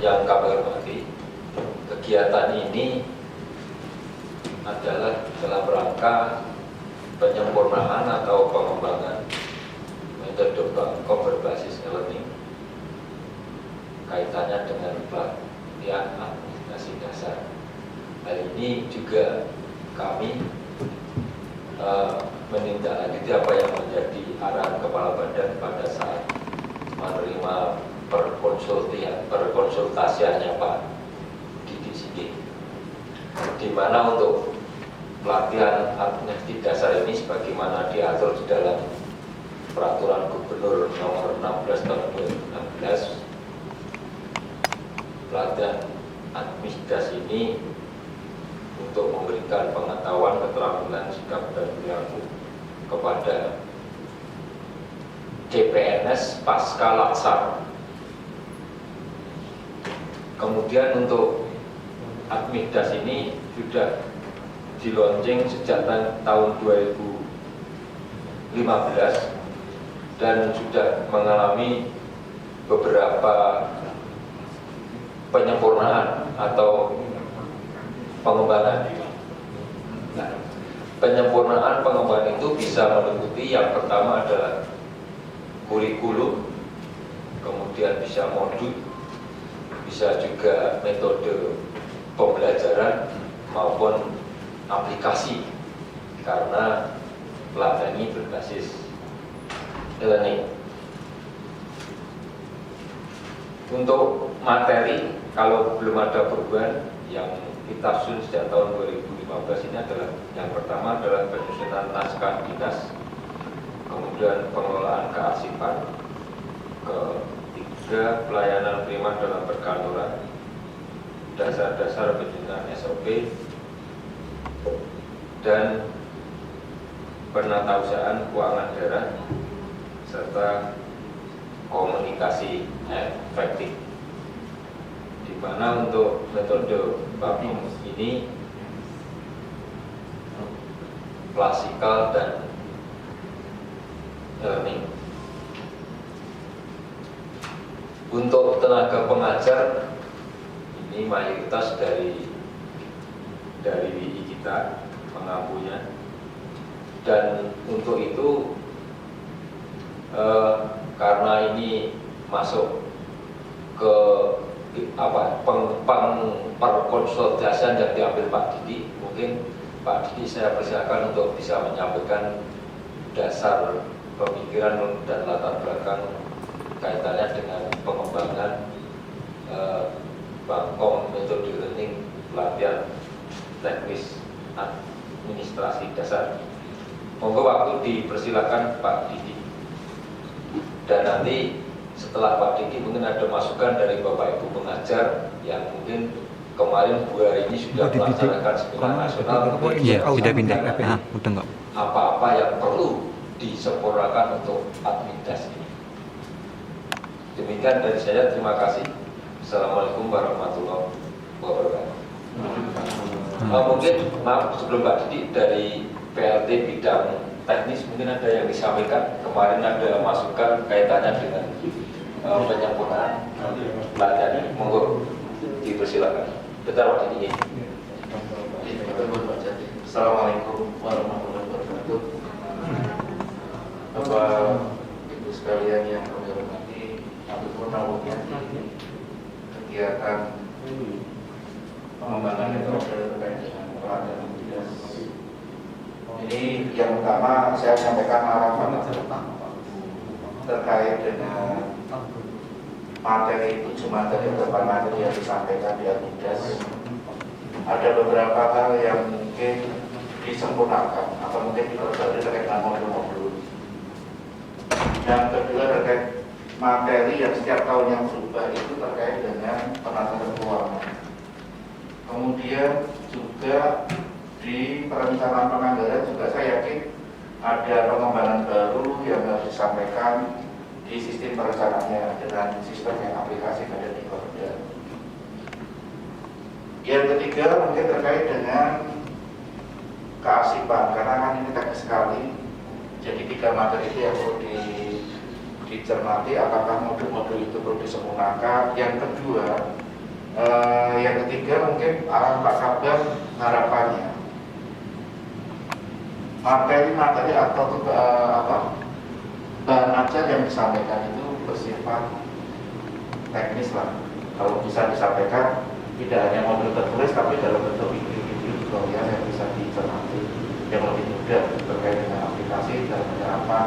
yang kami hormati, kegiatan ini adalah dalam rangka penyempurnaan atau pengembangan metode Bangkom berbasis e-learning kaitannya dengan pelatihan administrasi dasar. Hal ini juga kami menindaklanjuti apa yang menjadi arahan Kepala Badan pada saat menerima perkonsultasiannya Pak Didi Sidi, di mana untuk pelatihan administrasi dasar ini sebagaimana diatur di dalam Peraturan Gubernur Nomor 16 Tahun 2016, pelatihan administrasi ini untuk memberikan pengetahuan, keterampilan, sikap dan perilaku kepada CPNS pasca laksar. Kemudian untuk administrasi ini sudah dilaunching sejak tahun 2015 dan sudah mengalami beberapa penyempurnaan atau pengembangan. Nah, penyempurnaan pengembangan itu bisa meliputi yang pertama adalah kurikulum, kemudian bisa modul, bisa juga metode pembelajaran maupun aplikasi, karena pelatihan ini berbasis e-learning. Untuk materi, kalau belum ada perubahan, yang kita susun sejak tahun 2015 ini adalah yang pertama adalah penyusunan naskah dinas, kemudian pengelolaan kearsipan, ketiga pelayanan prima dalam perkantoran, dasar-dasar penyusunan SOP, dan penatausahaan keuangan daerah serta komunikasi efektif. Di mana untuk metode Bangkom ini klasikal dan learning. Untuk tenaga pengajar ini mayoritas dari kita mengampunya, dan untuk itu karena ini masuk ke perkonsultasian yang diambil Pak Didi, mungkin Pak Didi saya persilakan untuk bisa menyampaikan dasar pemikiran dan latar belakang kaitannya dengan pengembangan Bangkom metode learning pelatihan teknis administrasi dasar. Monggo waktu dipersilakan Pak Didi. Dan nanti setelah Pak Didi mungkin ada masukan dari Bapak Ibu pengajar yang mungkin kemarin 2 hari ini sudah melaksanakan seminar nasional. Iya, sudah pindah. Udah enggak. Apa-apa yang perlu disempurnakan untuk administrasi ini. Demikian dari saya, terima kasih. Assalamualaikum warahmatullahi wabarakatuh. Mungkin maaf sebelum Pak Didi, dari PLT bidang teknis mungkin ada yang disampaikan. Kemarin ada masukan kaitannya dengan penyempurnaan pelatihan ini. Monggo dipersilakan. Bentar Pak Didi. Assalamualaikum warahmatullahi wabarakatuh. Bapak Ibu sekalian yang kami hormati, apapun namanya kegiatan pengembangan metode terkait dengan pelatihan dinas. Ini yang pertama saya sampaikan arahan terkait dengan materi 7 materi depan materi yang disampaikan di Admidas. Ada beberapa hal yang mungkin disempurnakan atau mungkin diperbarui terkait dengan modul-modul. Yang kedua terkait materi yang setiap tahun yang berubah itu terkait dengan penataan keuangan. Kemudian juga di perencanaan penganggaran juga saya yakin ada pengembangan baru yang harus disampaikan di sistem perencanaannya dengan sistem yang aplikasi pada di Korda. Yang ketiga mungkin terkait dengan kearsipan, karena kan ini teknis sekali. Jadi 3 materi itu yang perlu dicermati apakah modul-modul itu perlu disempurnakan. Yang kedua Yang ketiga mungkin arahan Pak Kabar harapannya materi-materi atau bahan ajar yang disampaikan itu bersifat teknis lah. Kalau bisa disampaikan tidak hanya modul tertulis tapi dalam bentuk video tutorial yang bisa dicermati yang lebih mudah terkait dengan aplikasi dan penyerapan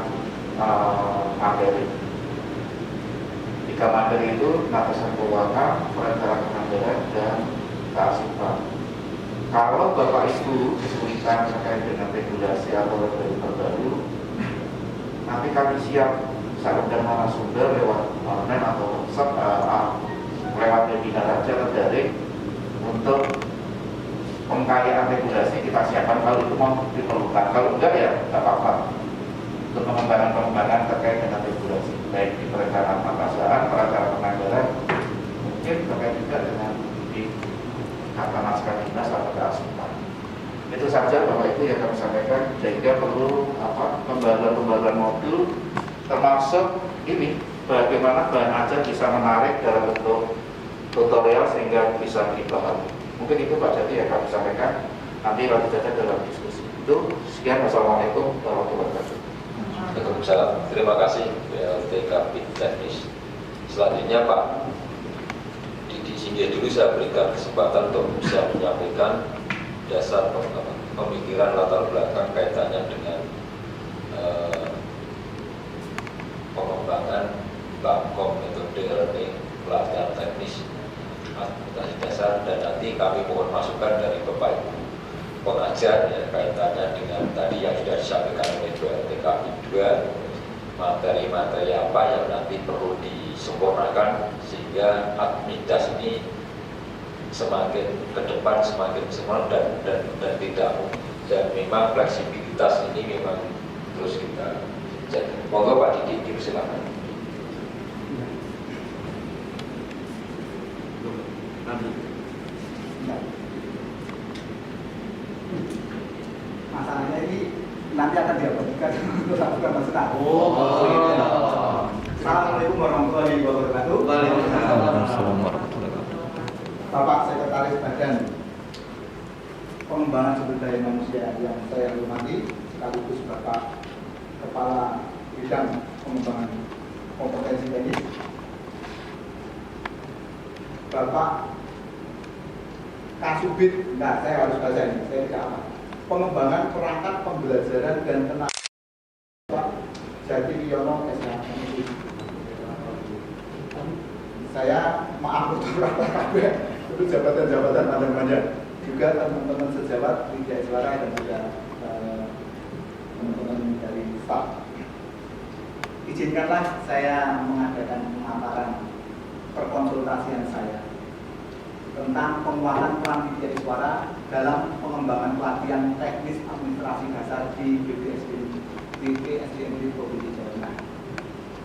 materi. 3 materi itu penatasan keuangan, perencanaan anggaran, dan kearsipan. Kalau Bapak Ibu kesulitan terkait dengan regulasi atau regulasi terbaru, nanti kami siap bisa undang narasumber lewat online atau lewat webinar aja atau daring untuk pengkayaan regulasi kita siapkan kalau itu mau diperlukan. Kalau enggak ya tidak apa-apa. Untuk pengembangan terkait dengan regulasi baik di perencanaan perencanaan anggaran, mungkin terkait juga dengan di kata naskah dinas atau kearsipan. Itu saja Bapak Ibu yang kami sampaikan, sehingga perlu pembahasan modul termasuk ini bagaimana bahan ajar bisa menarik dalam bentuk tutorial sehingga bisa dipahami. Mungkin itu Pak Jati yang kami sampaikan, nanti lanjut saja dalam diskusi. Itu sekian, wassalamualaikum warahmatullahi wabarakatuh. Waalaikumsalam. Terima kasih PLT Kabid Teknis. Selanjutnya Pak Didi Singgih dulu saya berikan kesempatan untuk bisa menyampaikan dasar pemikiran latar belakang kaitannya dengan pengembangan Bangkom metode learning pelatihan teknis administrasi dasar, dan nanti kami mohon masukan dari Bapak Ibu pengajar ya, kaitannya dengan tadi yang sudah disampaikan oleh TKP 2, materi-materi apa yang nanti perlu disempurnakan sehingga admidas ini semakin ke depan semakin sempurna dan tidak, dan memang fleksibilitas ini memang terus kita jaga. Monggo Pak Didi, silakan. Masalahnya ini nanti akan diabadikan untuk lakukan masalah. Assalamualaikum warahmatullahi wabarakatuh. Waalaikumsalam warahmatullahi wabarakatuh. Bapak Sekretaris Badan Pengembangan Sumber Daya Manusia yang saya hormati, sekaligus Bapak Kepala Bidang Pengembangan Kompetensi Teknis, Bapak Kasubit, saya harus baca ini, saya tidak apa. Pengembangan perangkat pembelajaran dan tenaga Jati Wiono SHMI. Saya maaf untuk itu jabatan-jabatan panjang-panjang, juga teman-teman sejawat Widya Iswara dan juga teman-teman dari staf. Izinkanlah saya mengadakan pemaparan perkonsultasian saya tentang penguatan peran Widya Iswara dalam pengembangan pelatihan teknis administrasi dasar di BPSDM Provinsi Jawa Tengah.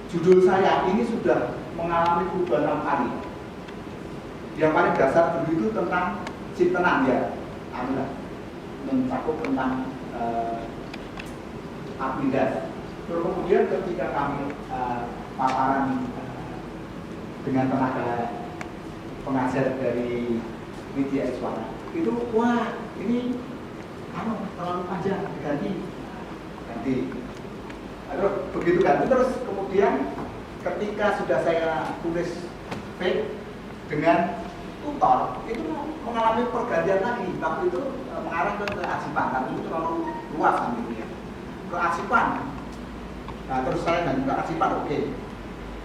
Judul saya ini sudah mengalami perubahan 6 kali. Yang paling dasar dulu itu tentang Ciptenan ya, mencakup tentang Admidas. Terus kemudian ketika kami paparan dengan tenaga pengajar dari Widya Iswara, itu wah ini terlalu panjang, diganti. Terus begitu kan, terus kemudian ketika sudah saya tulis fake dengan tutor, itu mengalami pergantian lagi. Waktu itu mengarah ke kearsipan, tapi itu terlalu luas gitu ya. Kearsipan. Nah, terus saya dan juga kearsipan, oke.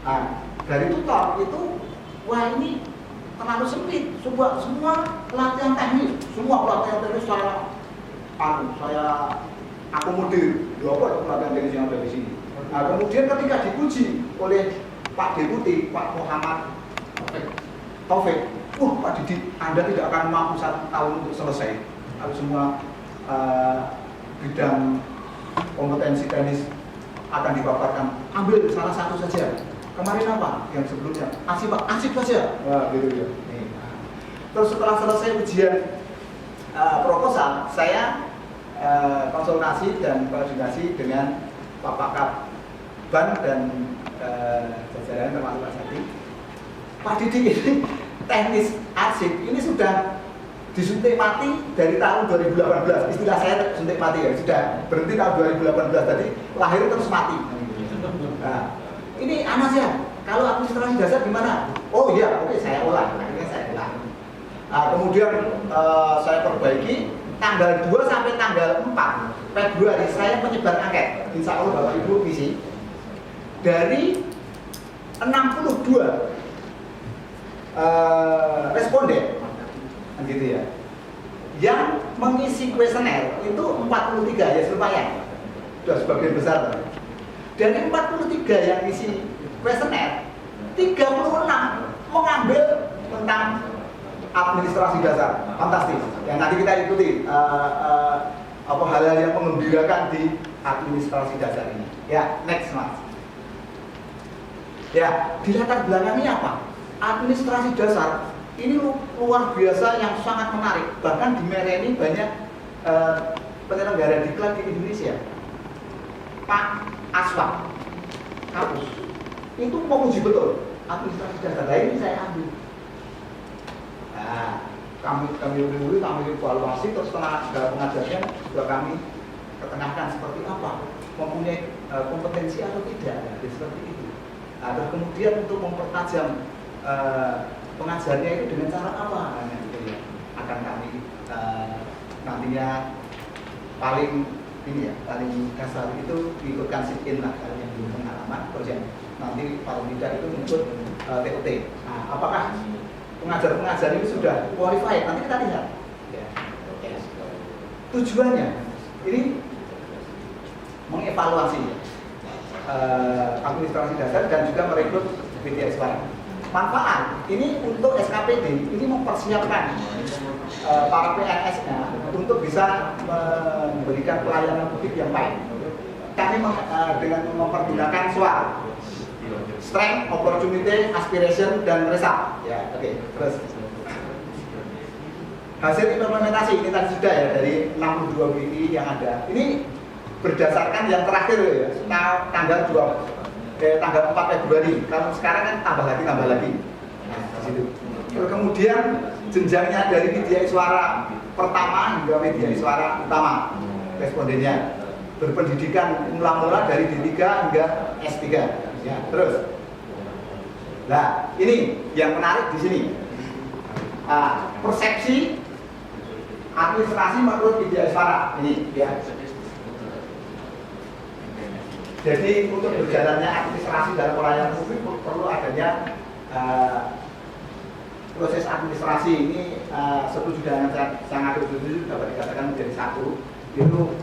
Nah, dari tutor itu, wah ini terlalu sempit. Semua pelatihan teknis saya akomodir. Apa pelatihan teknis yang ada di sini? Nah, kemudian ketika dipuji oleh Pak Deputi, Pak Muhammad Taufik, Pak Didi, Anda tidak akan mampu 1 tahun untuk selesai. Kalau semua bidang kompetensi teknis akan dipaparkan, ambil salah satu saja. Kemarin apa? Yang sebelumnya asik saja. Wah, gitu ya. Terus setelah selesai ujian proposal, saya konsultasi dan koordinasi dengan Pak Pakar Ban dan jajaran termasuk Pak Jati. Pak Didi ini teknis arsip ini sudah disuntik mati dari tahun 2018. Istilah saya suntik mati ya, sudah berhenti tahun 2018, jadi lahir terus mati. Nah, ini anasnya, kalau administrasi dasar gimana? Oh iya, oke, saya ulang, akhirnya saya ulang. Nah, kemudian saya perbaiki tanggal 2 sampai tanggal 4 Februari saya menyebar angket. Insya Allah Bapak Ibu visi dari 62 responden, gitu ya, yang mengisi kuesioner itu 43, ya lumayan, sudah sebagian besar. Dari 43 yang isi kuesioner, 36 mengambil tentang administrasi dasar. Fantastis. Yang nanti kita ikuti hal-hal yang mengembirakan di administrasi dasar ini. Ya, next mas. Ya, di latar belakangnya apa? Administrasi dasar ini luar biasa yang sangat menarik. Bahkan di Mereni banyak penyelenggara diklat di Indonesia. Pak Aswad, kampus itu menguji betul administrasi dasar. Nah, ini saya ambil. Nah, kami evaluasi, terus setelah pengajarnya juga kami ketengahkan seperti apa, mempunyai kompetensi atau tidak, nah, seperti itu. Nah, terus kemudian untuk mempertajam pengajarnya itu dengan cara apa, nah, gitu ya, akan kami nantinya paling ini ya, paling kasar itu diikutkan sit-in lah, kalau yang belum pengalaman proyek nanti paling tidak itu untuk TOT. Nah, apakah pengajar-pengajar ini sudah qualified? Nanti kita lihat. Ya. Tujuannya ini mengevaluasi administrasi dasar dan juga merekrut BDI Suara. Manfaat ini untuk SKPD ini mempersiapkan para PNS-nya untuk bisa memberikan pelayanan publik yang baik. Kami dengan mempergunakan SWOT, strength, opportunity, aspiration, dan result. Ya, oke. Terus hasil implementasi ini tadi sudah ya dari 62 WI yang ada. Ini berdasarkan yang terakhir ya, tanggal 4 Februari. Kalau sekarang kan tambah lagi. Nah, di situ. Terus kemudian jenjangnya dari media suara pertama hingga media suara utama respondennya berpendidikan mula-mula dari D3 hingga S3. Ya, terus. Nah, ini yang menarik di sini. Persepsi administrasi menurut media suara ini ya. Jadi untuk berjalannya administrasi dalam pelayanan publik perlu adanya proses administrasi ini setuju dengan sangat setuju dapat dikatakan menjadi satu, itu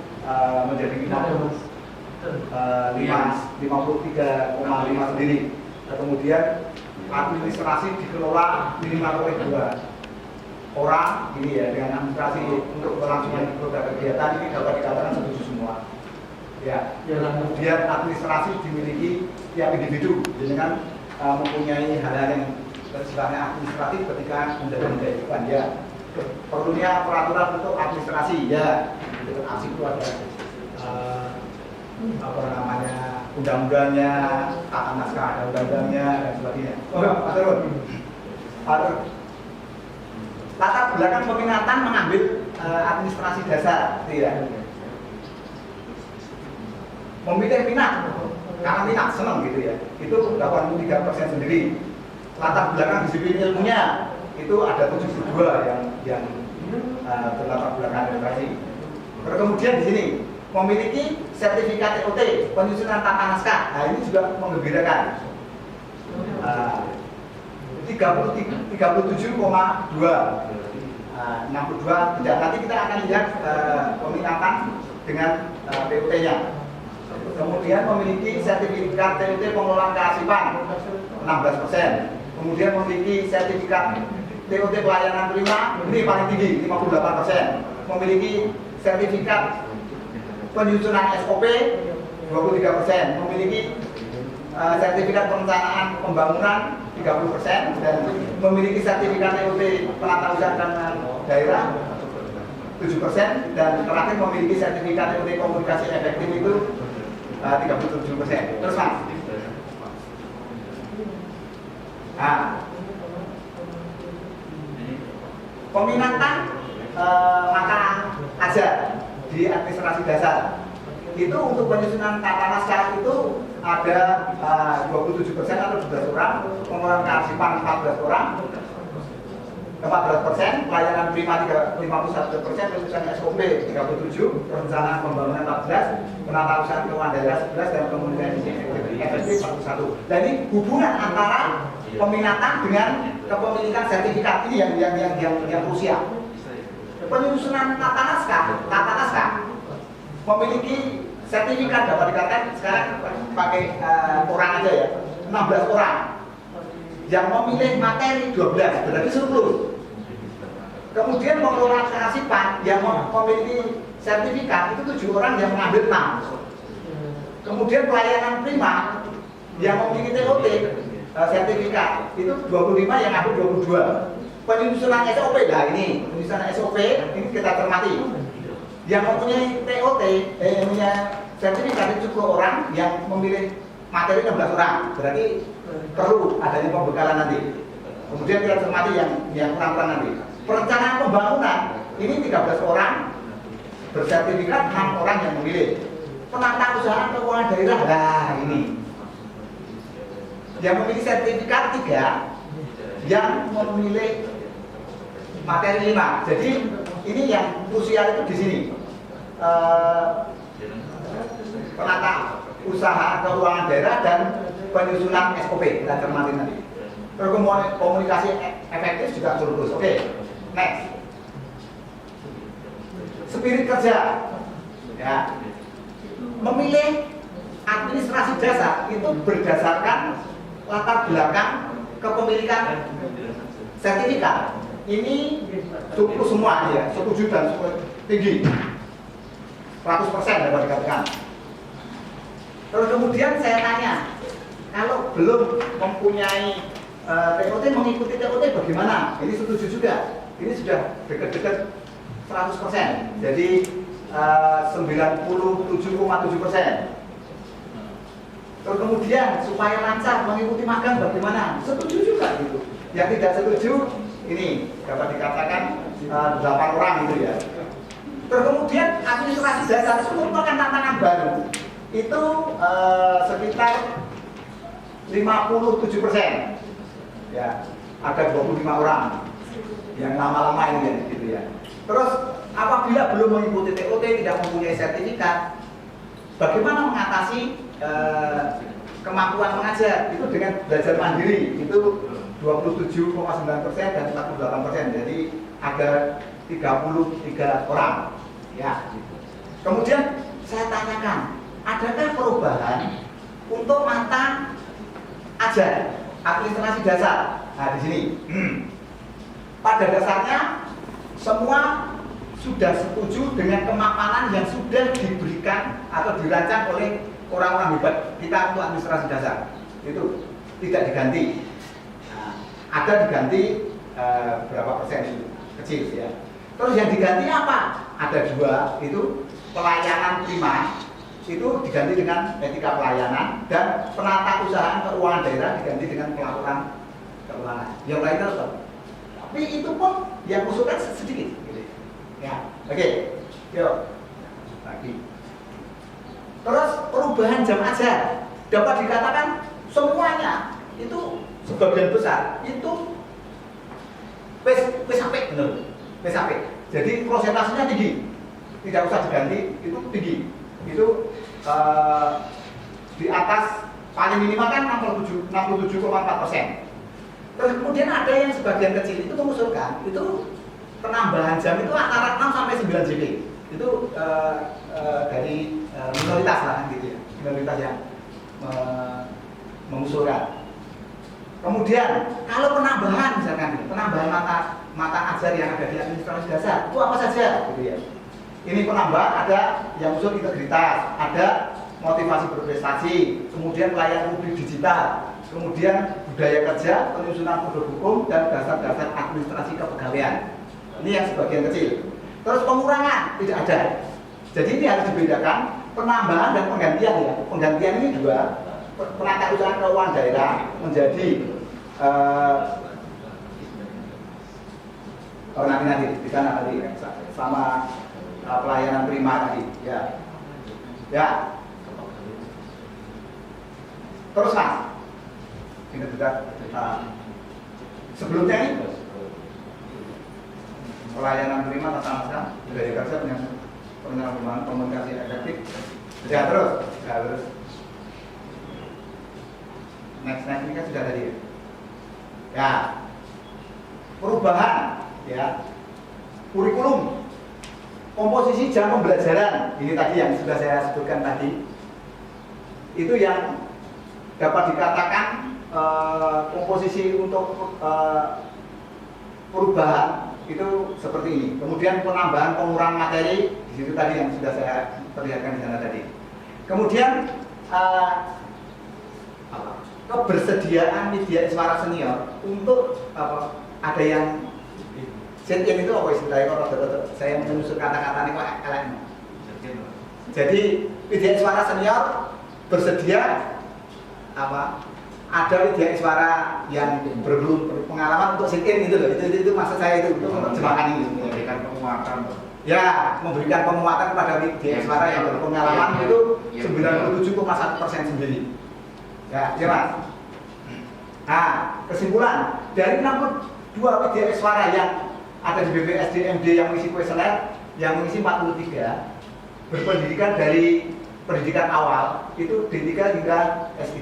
menjadi 53,5 sendiri. Kemudian administrasi dikelola minimal oleh 2 orang ini ya, dengan administrasi untuk kelangsungan roda kegiatan ini dapat dikatakan setuju semua. Ya, kemudian administrasi dimiliki tiap individu dengan mempunyai hal-hal yang sifatnya administratif ketika menjalankan kehidupan ya. Perlunya peraturan untuk administrasi ya. Itu asik itu ada undang-undangnya, tata naskah ada undang-undangnya dan sebagainya. Latar belakang peminatan mengambil administrasi dasar, tidak. Memilih minat, karena minat senang gitu ya, itu 83% sendiri. Latar belakang disiplin ilmunya itu ada 72 yang berlatar belakang administrasi. Kemudian di sini memiliki sertifikat TOT penyusunan tata naskah. Nah, ini juga menggembirakan. 37,2 62 tidak. Nanti kita akan lihat peminatan dengan TOT-nya. Kemudian memiliki sertifikat TOT pengelolaan kearsipan 16%. Kemudian memiliki sertifikat TOT pelayanan prima, ini paling tinggi 58%. Memiliki sertifikat penyusunan SOP 23%. Memiliki sertifikat perencanaan pembangunan 30%, dan memiliki sertifikat TOT penata usaha dan daerah 7%, dan terakhir memiliki sertifikat TOT komunikasi efektif itu 37%. Terus mas, Peminatan mata ajar di administrasi dasar itu untuk penyusunan tata naskah itu ada 27% atau 12 orang, pengelolaan kearsipan 14 orang, 14%, pelayanan prima 51%, penyusunan SOP 37%, perencanaan pembangunan 14%, penata usaha keuangan daerah 11%, dan komunikasi efektif 41%. Jadi hubungan antara peminatan dengan kepemilikan sertifikat ini yang krusial. Penyusunan tata naskah memiliki sertifikat, dapat dikatakan sekarang pakai orang aja ya, 16 orang yang memilih materi 12, berarti surplus. Kemudian pengelola kearsipan yang memiliki sertifikat itu 7 orang yang mengambil 6. Kemudian pelayanan prima yang memiliki TOT sertifikat itu 25 yang ambil 22. Penyusunan SOP, nah ini penyusunan SOP ini kita cermati. Yang mempunyai TOT, punya sertifikat itu 10 orang, yang memilih materi 16 orang. Berarti perlu adanya pembekalan nanti. Kemudian kita cermati yang kurang-kurang nanti. Perencanaan pembangunan ini 13 orang bersertifikat, 6 orang yang memilih. Penata usaha keuangan daerah, nah ini yang memiliki sertifikat 3, yang memilih materi 5. Jadi ini yang krusial itu di sini. Penata usaha keuangan daerah dan penyusunan SOP kita cermati nanti. Komunikasi efektif juga surplus. Oke, next. Spirit kerja, ya. Memilih administrasi dasar itu berdasarkan latar belakang kepemilikan sertifikat. Ini surplus semua ya, setuju dan tinggi, 100% dapat dikatakan. Terus kemudian saya tanya, kalau belum mempunyai TOT, mengikuti TOT bagaimana? Ini setuju juga. Ini sudah dekat-dekat 100%. Jadi 97,7%. Terus kemudian supaya lancar mengikuti magang bagaimana? Setuju juga gitu. Yang tidak setuju ini dapat dikatakan 8 orang itu ya. Terus kemudian administrasi dasar itu merupakan tantangan baru. Itu sekitar 57%. Ya, ada 25 orang yang lama-lama ini ya, gitu ya. Terus apabila belum mengikuti TOT, tidak mempunyai sertifikat, bagaimana mengatasi kemampuan mengajar? Itu dengan belajar mandiri, itu 27,9% dan 48%. Jadi ada 33 orang. Ya. Kemudian saya tanyakan, adakah perubahan untuk mata ajar administrasi dasar? Nah, di sini. Pada dasarnya semua sudah setuju dengan kemapanan yang sudah diberikan atau dirancang oleh orang-orang hebat kita untuk administrasi dasar. Itu tidak diganti. Nah, ada diganti berapa persen itu, kecil ya. Terus yang diganti apa? Ada 2, itu pelayanan prima itu diganti dengan etika pelayanan, dan penata usaha keuangan daerah diganti dengan pelaporan keuangan. Yang lainnya tetap. Tapi itu pun yang usulkan sedikit. Ya, oke. Yuk, lagi. Terus perubahan jam ajar dapat dikatakan semuanya itu sebagian besar itu PSAP, benar. PSAP. Jadi prosentasenya tinggi, tidak usah diganti, itu tinggi. Itu di atas paling minimal kan 67,4%. Terus kemudian ada yang sebagian kecil itu mengusulkan itu penambahan jam itu antara 6 sampai 9 JP. Itu dari minoritas lah gitu ya, minoritas yang mengusulkan. Kemudian kalau penambahan misalkan penambahan mata ajar yang ada di administrasi dasar itu apa saja gitu ya. Ini penambahan ada yang usul integritas, ada motivasi berprestasi, kemudian pelayanan publik digital, kemudian budaya kerja, penyusunan produk hukum, dan dasar-dasar administrasi kepegawaian. Ini yang sebagian kecil. Terus pengurangan tidak ada. Jadi ini harus dibedakan penambahan dan penggantian ya. Penggantian ini 2, penata usaha keuangan daerah menjadi Oh nanti di sana tadi sama pelayanan prima tadi, ya. Ya. Terus Mas, ini juga sebelumnya ini pelayanan prima tentang dari kerja penyalahgunaan komunikasi efektif. Ya terus. Next ini kan sudah tadi. Ya, perubahan, ya, kurikulum, komposisi jam pembelajaran. Ini tadi yang sudah saya sebutkan tadi. Itu yang dapat dikatakan komposisi untuk perubahan itu seperti ini. Kemudian penambahan pengurangan materi di situ tadi yang sudah saya perlihatkan di sana tadi. Kemudian kebersediaan media suara senior untuk ada yang sit-in itu apa istilahnya kalau saya menyusun kata-kata ini kok LM. Jadi media suara senior bersedia ada media suara yang berbelum pengalaman untuk sit-in gitu loh. Itu maksud saya itu untuk menerjemahkan ini. Memberikan penguatan. Ya, memberikan penguatan kepada media suara yang berpengalaman itu 97,1% sendiri. Ya, Mas. Nah, kesimpulan dari 62 media suara yang ada di BPSDMD yang mengisi kuesioner, yang mengisi 43 berpendidikan dari pendidikan awal itu D3 hingga S3.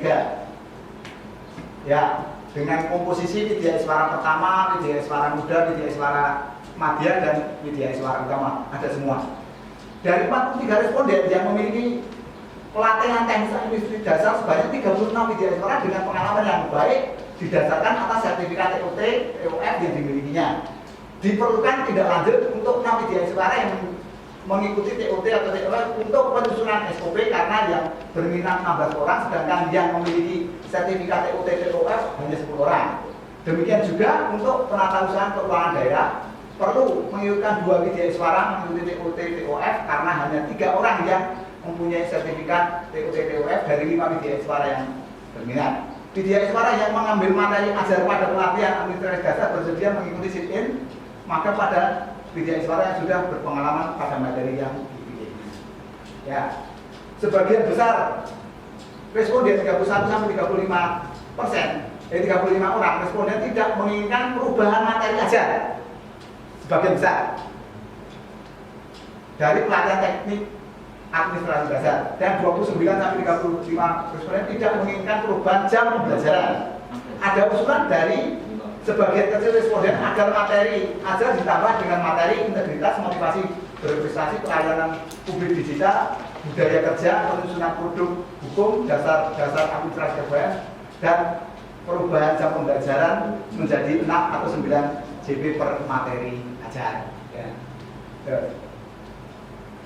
Ya, dengan komposisi media suara pertama, media suara muda, media suara madya dan media suara utama ada semua. Dari 43 responden yang memiliki pelatihan teknis industri dasar sebanyak 36 media suara dengan pengalaman yang baik didasarkan atas sertifikat TOT, TOF yang dimilikinya. Diperlukan tindak lanjut untuk 6 media suara yang mengikuti TOT atau TOF untuk penyusunan SOP karena yang berminat 16 orang sedangkan yang memiliki sertifikat TOT, TOF hanya 10 orang. Demikian juga untuk penatausahaan keuangan daerah perlu mengikutkan 2 media suara mengikuti TOT, TOF karena hanya 3 orang yang mempunyai sertifikat TOT, TOF dari 5 media suara yang berminat. Media suara yang mengambil materi ajar pada pelatihan administrasi dasar bersedia mengikuti sit-in, maka pada media suara yang sudah berpengalaman pada materi yang dipilih. Ya, sebagian besar responden 31 sampai 35%, 35 orang responden tidak menginginkan perubahan materi ajar. Sebagian besar dari pelatihan teknik administrasi dasar dan 29 sampai 35 responden tidak menginginkan perubahan jam pembelajaran. Ada usulan dari sebagian kecil responden agar materi ajar ditambah dengan materi integritas, motivasi berprestasi, pelayanan publik digital, budaya kerja, penyusunan produk hukum, dasar administrasi kebayan dan perubahan jam pembelajaran menjadi 6 atau 9 JP per materi ajar.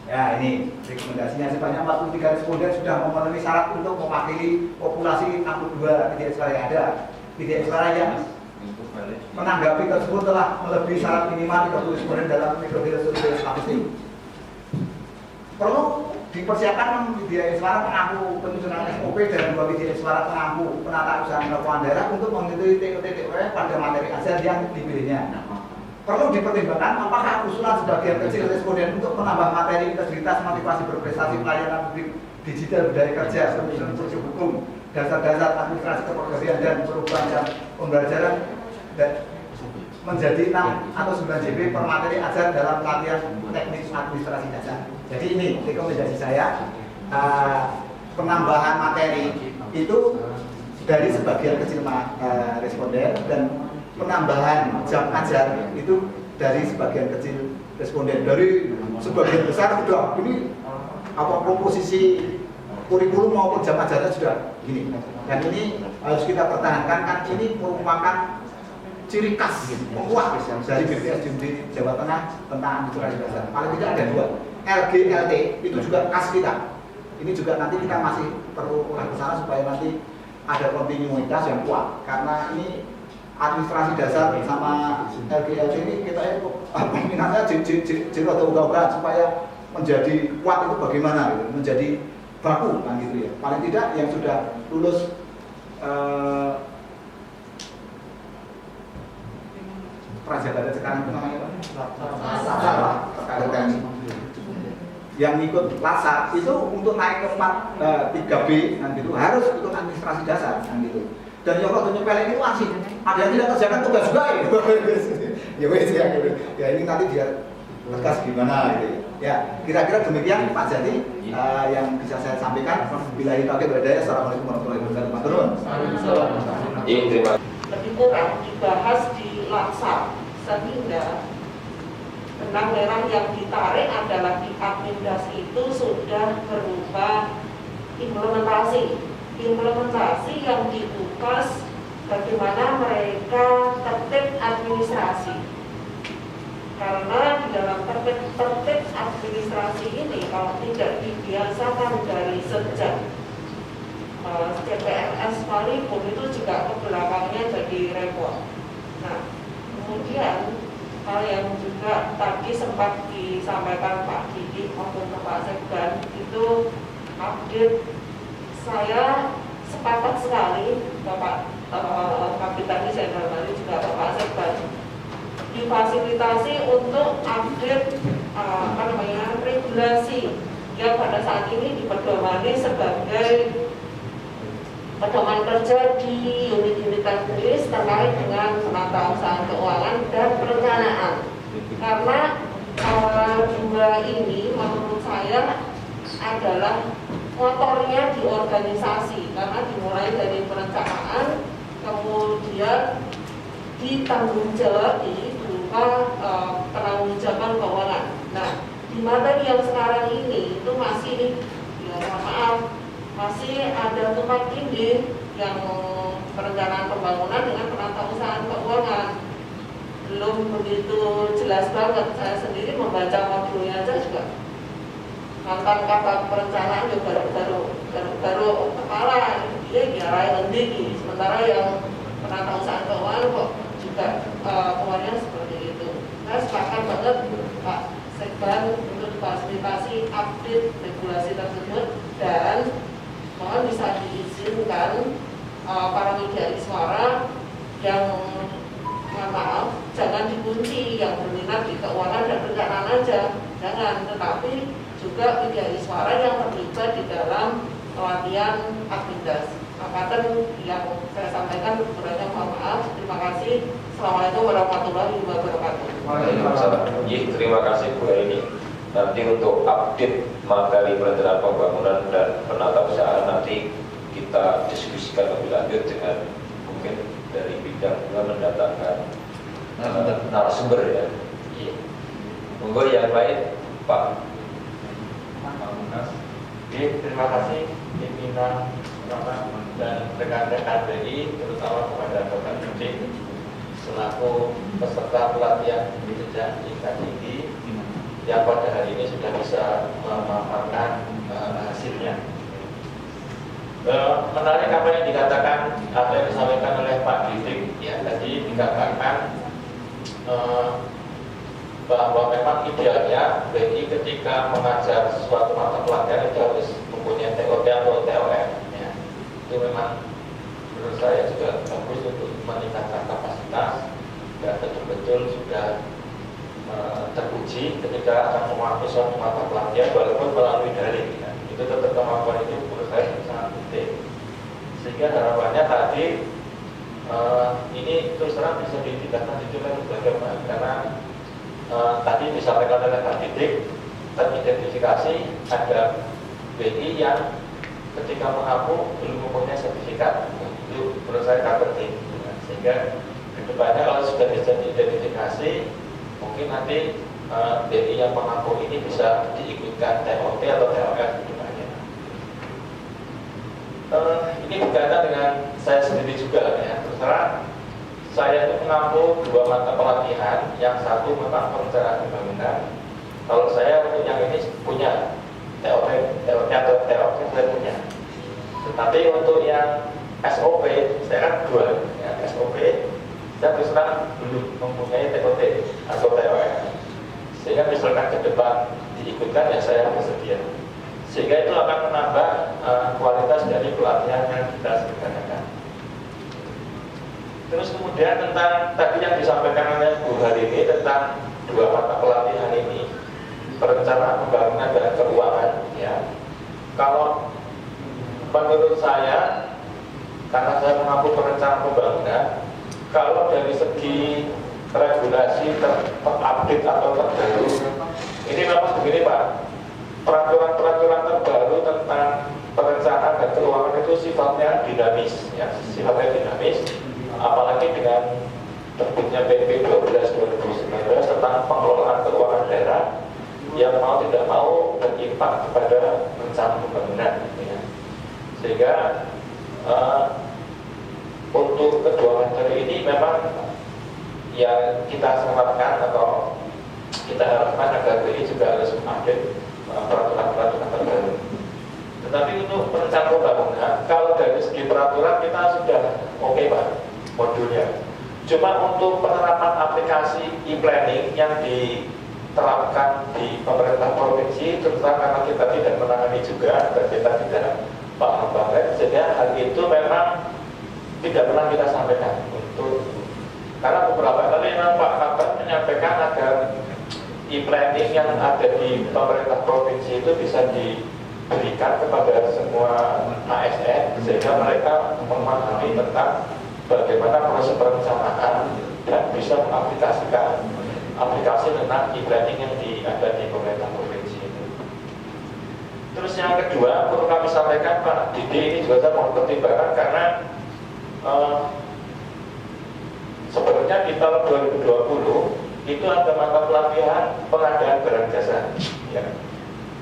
Ya ini rekomendasinya sebanyak 43 responden sudah memenuhi syarat untuk mewakili populasi 62 media suara yang ada. Media suara yang menanggapi tersebut telah melebihi syarat minimal 30 responden dalam metode survei statistik. Perlu dipersiapkan media suara pengampu penyusunan SOP dan 2 media suara pengampu penata usaha keuangan daerah untuk mengikuti TOT TOF pada materi ajar yang dipilihnya. Perlu dipertimbangkan apakah usulan sebagian kecil responden untuk menambah materi integritas, motivasi berprestasi, pelayanan publik digital, budaya kerja, penyusunan produk hukum, dasar-dasar administrasi kepegawaian dan perubahan jam pembelajaran dan menjadi 6 atau 9 JP per materi ajar dalam pelatihan teknik administrasi dasar. Jadi ini rekomendasi saya, penambahan materi itu dari sebagian kecil responden dan penambahan jam ajar itu dari sebagian kecil responden. Dari sebagian besar sudah ini komposisi kurikulum maupun jam ajarnya sudah gini. Dan ini harus kita pertahankan kan ini merupakan ciri khas penguat dari BPSDMD Jawa Tengah tentang administrasi dasar. Paling tidak ada 2. LGLT itu juga khas kita. Ini juga nanti kita masih perlu ke sana supaya nanti ada kontinuitas yang kuat karena ini administrasi dasar sama LGLT ini kita minatnya jadi atau ugal-ugalan supaya menjadi kuat itu bagaimana gitu, menjadi baku kan gitu ya. Paling tidak yang sudah lulus Prajabat sekarang itu namanya apa? Latsar Pak, terkait teknik. Yang ikut Latsar itu untuk naik ke 3B kan gitu harus ikut administrasi dasar kan gitu. Dan yang waktu nyepelin itu asik, ada yang tidak kerjakan tugas juga gitu. Ya wes ya gitu. Ya ini nanti dia tegas gimana gitu. Ya kira-kira demikian Pak Jati yang bisa saya sampaikan. Billahi taufiq wal hidayah. Assalamualaikum warahmatullahi wabarakatuh. Terima kasih. Lebih kurang dibahas di Latsar sehingga benang merah yang ditarik adalah di Admindas itu sudah berupa implementasi yang dikupas bagaimana mereka tertib administrasi. Karena di dalam tertib administrasi ini kalau tidak dibiasakan dari sejak CPNS sekalipun itu juga ke belakangnya jadi repot. Nah, kemudian hal yang juga tadi sempat disampaikan Pak Didi maupun Pak Sekban itu update. Saya sepakat sekali Bapak Kapitalis Jenderal Mali juga Bapak Sekban difasilitasi untuk update regulasi yang pada saat ini dipedomani sebagai pedoman kerja di unit-unit teknis terkait dengan penata usaha keuangan dan perencanaan. Karena dua ini menurut saya adalah motornya di organisasi, karena dimulai dari perencanaan, kemudian ditanggungjawab berupa penanggung-jawaban keuangan. Nah, di materi yang sekarang ini itu masih, ya maaf, masih ada tumpang tindih yang perencanaan pembangunan dengan penata usaha keuangan. Belum begitu jelas banget. Saya sendiri membaca modulnya aja juga mantan kabak perencanaan juga baru kepala dia diarahin tinggi, sementara yang penata usaha keuangan kok juga keluarnya seperti itu. Saya sepakat banget Pak Sekban untuk fasilitasi update regulasi tersebut dan mohon bisa diizinkan para media suara yang maaf jangan dikunci yang berminat di keuangan dan perencanaan aja, jangan, tetapi juga media suara yang terlibat di dalam pelatihan Admindas. Makatan yang saya sampaikan sebenarnya mohon maaf. Terima kasih. Assalamualaikum warahmatullahi wabarakatuh. Waalaikumsalam. Terima kasih Bu Ini. Nanti untuk update materi perencanaan pembangunan dan penata usaha nanti kita diskusikan lebih lanjut dengan mungkin dari bidang juga mendatangkan narasumber ya. Iya. Monggo yang lain Pak. Terima kasih pimpinan Bapak dan rekan-rekan BI, terutama kepada Bapak Nurdin selaku peserta pelatihan di jenjang tingkat tinggi yang pada hari ini sudah bisa memaparkan hasilnya. Menarik apa yang dikatakan, apa yang disampaikan oleh Pak Didik ya tadi dikatakan bahwa memang idealnya BI ketika mengajar suatu mata pelajaran itu harus mempunyai TOT atau TOF ya. Itu memang menurut saya juga bagus untuk meningkatkan kapasitas dan betul-betul sudah teruji ketika akan memahami suatu mata pelajaran walaupun melalui daring ya. Itu tetap kemampuan itu menurut saya sangat penting, sehingga harapannya tadi ini terus terang bisa ditingkatkan juga sebagai bahan karena tadi disampaikan oleh Pak Didik teridentifikasi ada BI yang ketika mengaku belum mempunyai sertifikat. Itu menurut saya sangat penting sehingga kedepannya kalau sudah bisa diidentifikasi mungkin nanti BI yang mengaku ini bisa diikutkan TOT atau TOF kedepannya. Ini berkaitan dengan saya sendiri juga ya. Terus terang saya itu mengampu dua mata pelatihan, yang satu tentang perencanaan pembangunan. Kalau saya untuk yang ini punya TOT atau TOF saya punya. Tetapi untuk yang SOP saya kan dua, ya, SOP saya terus terang belum mempunyai TOT atau TOF. Sehingga misalkan ke depan diikutkan ya saya bersedia. Sehingga itu akan menambah kualitas dari pelatihan yang kita selenggarakan. Terus kemudian tentang tadi yang disampaikan oleh Bu Harini tentang dua mata pelatihan ini, perencanaan pembangunan dan keuangan, ya. Kalau menurut saya, karena saya mengampu perencanaan pembangunan, kalau dari segi regulasi terupdate atau terbaru, ini memang begini Pak, peraturan-peraturan terbaru tentang perencanaan dan keuangan itu sifatnya dinamis, ya, sifatnya dinamis, apalagi dengan terbitnya PP 12/2019 tentang pengelolaan keuangan daerah yang mau tidak mau berimpact kepada rencana pembangunan, ya. Sehingga untuk kedua materi ini memang ya kita sematkan atau kita harapkan agar BI juga harus mengupdate peraturan-peraturan terbaru. Tetapi untuk perencanaan pembangunan, kalau dari segi peraturan kita sudah oke Pak, modulnya. Cuma untuk penerapan aplikasi e-planning yang diterapkan di pemerintah provinsi, terutama karena kita tidak menangani juga dan kita tidak paham banget, sehingga hal itu memang tidak pernah kita sampaikan untuk, karena beberapa kali memang Pak Kabar menyampaikan agar e-planning yang ada di pemerintah provinsi itu bisa diberikan kepada semua ASN sehingga mereka memahami tentang bagaimana proses perencanaan dan bisa mengaplikasikan aplikasi tentang e-planning yang ada di pemerintah provinsi itu. Terus yang kedua perlu kami sampaikan Pak Didi, ini juga saya mohon pertimbangan karena sebenarnya di tahun 2020 itu ada mata pelatihan pengadaan barang jasa, ya.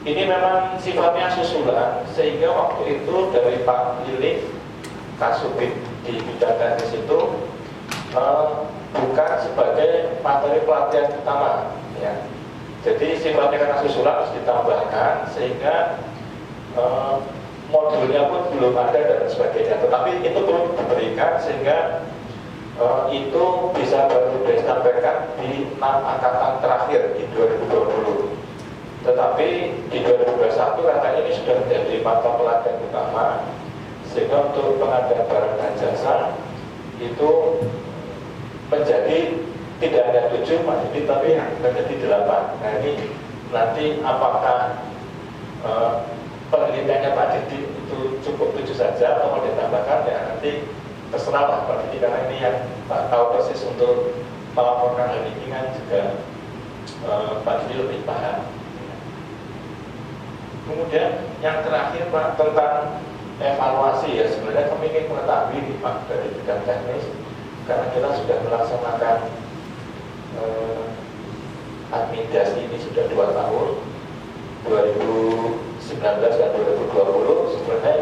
Ini memang sifatnya susulan sehingga waktu itu dari Pak Lilik Kasubit di bidang teknis itu bukan sebagai materi pelatihan utama, ya. Jadi sifatnya karena susulan harus ditambahkan sehingga modulnya pun belum ada dan sebagainya. Tetapi itu perlu diberikan sehingga itu bisa baru disampaikan di 6 angkatan terakhir di 2020. Tetapi di 2021 katanya ini sudah menjadi mata pelatihan utama, sehingga untuk pengadaan barang dan jasa itu menjadi tidak hanya 7 Pak Didi, tapi menjadi 8. Nah ini nanti apakah penelitiannya Pak Didi itu cukup 7 saja atau mau ditambahkan, ya nanti terserah lah Pak Didi, karena ini yang Pak tahu persis untuk melaporkan hal ini kan juga Pak Didi lebih paham. Kemudian yang terakhir Pak tentang evaluasi, ya sebenarnya kami ingin mengetahui Pak dari bidang teknis, karena kita sudah melaksanakan admindas ini sudah 2 tahun 2019 dan 2020. Sebenarnya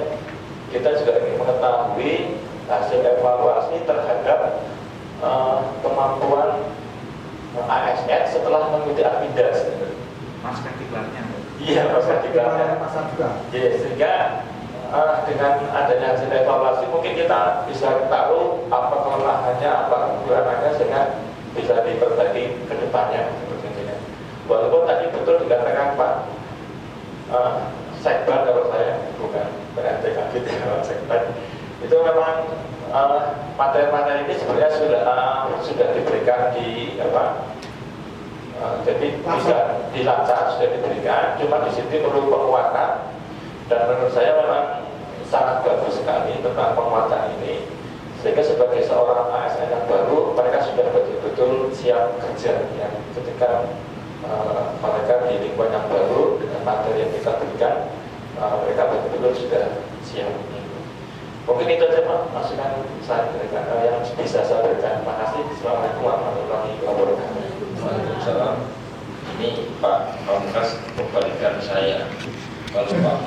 kita juga ingin mengetahui hasil evaluasi terhadap kemampuan ASN setelah mengikuti admindas. Pasca diklarnya. Iya, pasca diklarnya. Pasar juga. Ya, sehingga dengan adanya hasil evaluasi mungkin kita bisa tahu apa kelemahannya, apa kekurangannya, sehingga bisa diperbaiki ke depannya. Walaupun tadi betul dikatakan Pak Sekbar, kalau saya bukan berarti kaget ya Sekbar, itu memang materi-materi ini sebenarnya sudah diberikan di jadi bisa dilacak, sudah diberikan, cuma di sini perlu penguatan. Dan menurut saya memang sangat bagus sekali tentang penguatan ini, sehingga sebagai seorang ASN yang baru mereka sudah betul-betul siap kerja, ya. Ketika mereka di lingkungan yang baru dengan materi yang kita berikan, mereka betul-betul sudah siap. Mungkin itu saja Pak masukan saya berikan, yang bisa saya berikan. Terima kasih. Assalamualaikum warahmatullahi wabarakatuh. Waalaikumsalam. Ini Pak Pamungkas kembalikan saya. Kalau Pak